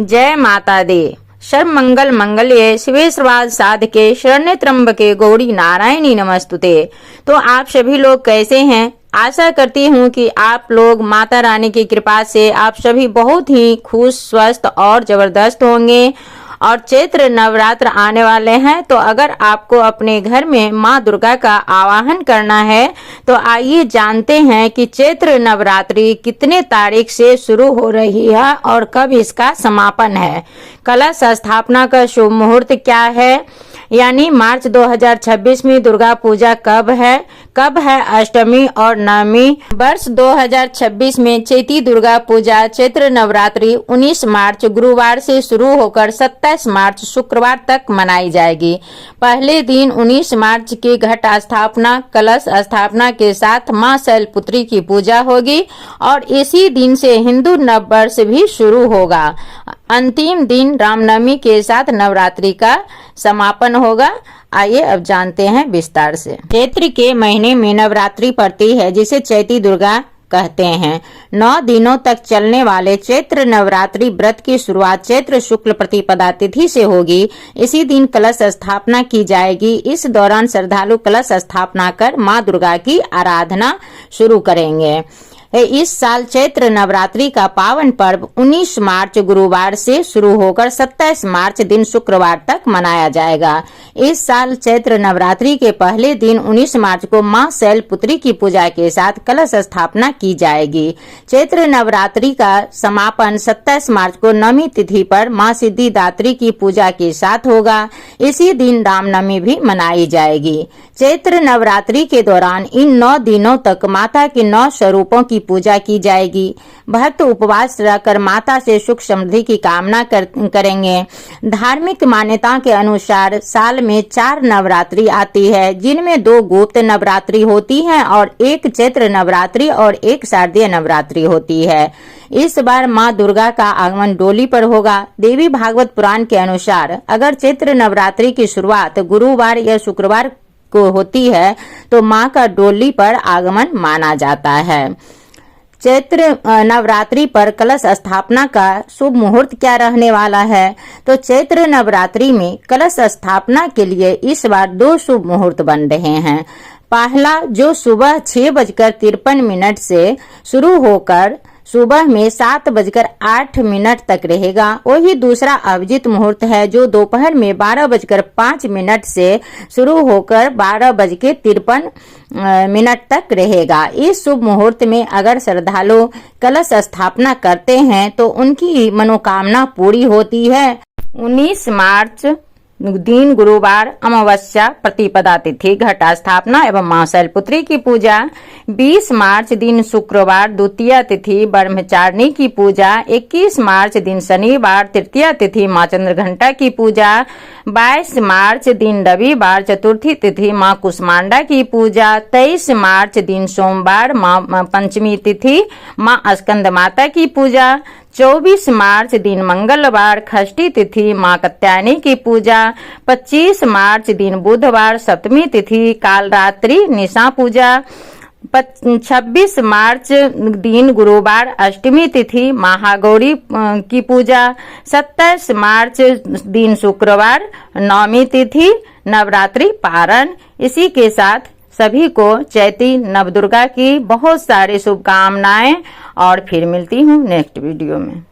जय माता दी। सर्वमंगल मंगल्ये शिवे सर्वार्थ साधके शरण्ये त्र्यंबके गौरी नारायणी नमस्तुते। तो आप सभी लोग कैसे हैं? आशा करती हूँ कि आप लोग माता रानी की कृपा से आप सभी बहुत ही खुश, स्वस्थ और जबरदस्त होंगे। और चैत्र नवरात्र आने वाले हैं, तो अगर आपको अपने घर में माँ दुर्गा का आवाहन करना है तो आइए जानते हैं कि चैत्र नवरात्रि कितने तारीख से शुरू हो रही है और कब इसका समापन है। कलश स्थापना का शुभ मुहूर्त क्या है, यानी मार्च 2026 में दुर्गा पूजा कब है अष्टमी और नवमी। वर्ष 2026 में चैती दुर्गा पूजा चैत्र नवरात्रि 19 मार्च गुरुवार से शुरू होकर 27 मार्च शुक्रवार तक मनाई जाएगी। पहले दिन 19 मार्च की घट स्थापना, कलश स्थापना के साथ मां शैलपुत्री की पूजा होगी और इसी दिन से हिंदू नववर्ष भी शुरू होगा। अंतिम दिन रामनवमी के साथ नवरात्रि का समापन होगा। आइए अब जानते हैं विस्तार से। चैत्र के महीने में नवरात्रि पड़ती है, जिसे चैती दुर्गा कहते हैं। 9 दिनों तक चलने वाले चैत्र नवरात्रि व्रत की शुरुआत चैत्र शुक्ल प्रतिपदा तिथि से होगी। इसी दिन कलश स्थापना की जाएगी। इस दौरान श्रद्धालु कलश स्थापना कर मां दुर्गा की आराधना शुरू करेंगे। इस साल चैत्र नवरात्रि का पावन पर्व 19 मार्च गुरुवार से शुरू होकर 27 मार्च दिन शुक्रवार तक मनाया जाएगा। इस साल चैत्र नवरात्रि के पहले दिन 19 मार्च को मां शैलपुत्री की पूजा के साथ कलश स्थापना की जाएगी। चैत्र नवरात्रि का समापन 27 मार्च को नवमी तिथि पर मां सिद्धिदात्री की पूजा के साथ होगा। इसी दिन रामनवमी भी मनाई जाएगी। चैत्र नवरात्रि के दौरान इन 9 दिनों तक माता के 9 स्वरूपों की पूजा की जाएगी। भक्त उपवास रहकर माता से सुख समृद्धि की कामना करेंगे। धार्मिक मान्यता के अनुसार साल में 4 नवरात्रि आती है, जिनमें 2 गुप्त नवरात्रि होती हैं और 1 चैत्र नवरात्रि और 1 शारदीय नवरात्रि होती है। इस बार मां दुर्गा का आगमन डोली पर होगा। देवी भागवत पुराण के अनुसार अगर चैत्र नवरात्रि की शुरुआत गुरुवार या शुक्रवार को होती है तो मां का डोली पर आगमन माना जाता है। चैत्र नवरात्रि पर कलश स्थापना का शुभ मुहूर्त क्या रहने वाला है? तो चैत्र नवरात्रि में कलश स्थापना के लिए इस बार 2 शुभ मुहूर्त बन रहे हैं। पहला जो सुबह 6:53 से शुरू होकर सुबह में 7:08 तक रहेगा, वही दूसरा अभिजीत मुहूर्त है जो दोपहर में 12:05 से शुरू होकर 12:53 तक रहेगा। इस शुभ मुहूर्त में अगर श्रद्धालु कलश स्थापना करते हैं तो उनकी मनोकामना पूरी होती है। 19 मार्च दिन गुरुवार अमावस्या प्रतिपदा तिथि घट स्थापना एवं मां शैलपुत्री की पूजा। 20 मार्च दिन शुक्रवार द्वितीया तिथि ब्रह्मचारिणी की पूजा। 21 मार्च दिन शनिवार तृतीया तिथि मां चंद्रघंटा की पूजा। 22 मार्च दिन रविवार चतुर्थी तिथि मां कुष्मांडा की पूजा। 23 मार्च दिन सोमवार मां पंचमी तिथि मां स्कंद माता की पूजा। 24 मार्च दिन मंगलवार षष्ठी तिथि मां कात्यायनी की पूजा। 25 मार्च दिन बुधवार सप्तमी तिथि कालरात्रि निशा पूजा। 26 मार्च दिन गुरुवार अष्टमी तिथि महागौरी की पूजा। 27 मार्च दिन शुक्रवार नवमी तिथि नवरात्रि पारण। इसी के साथ सभी को चैती नवदुर्गा की बहुत सारी शुभकामनाएं और फिर मिलती हूँ नेक्स्ट वीडियो में।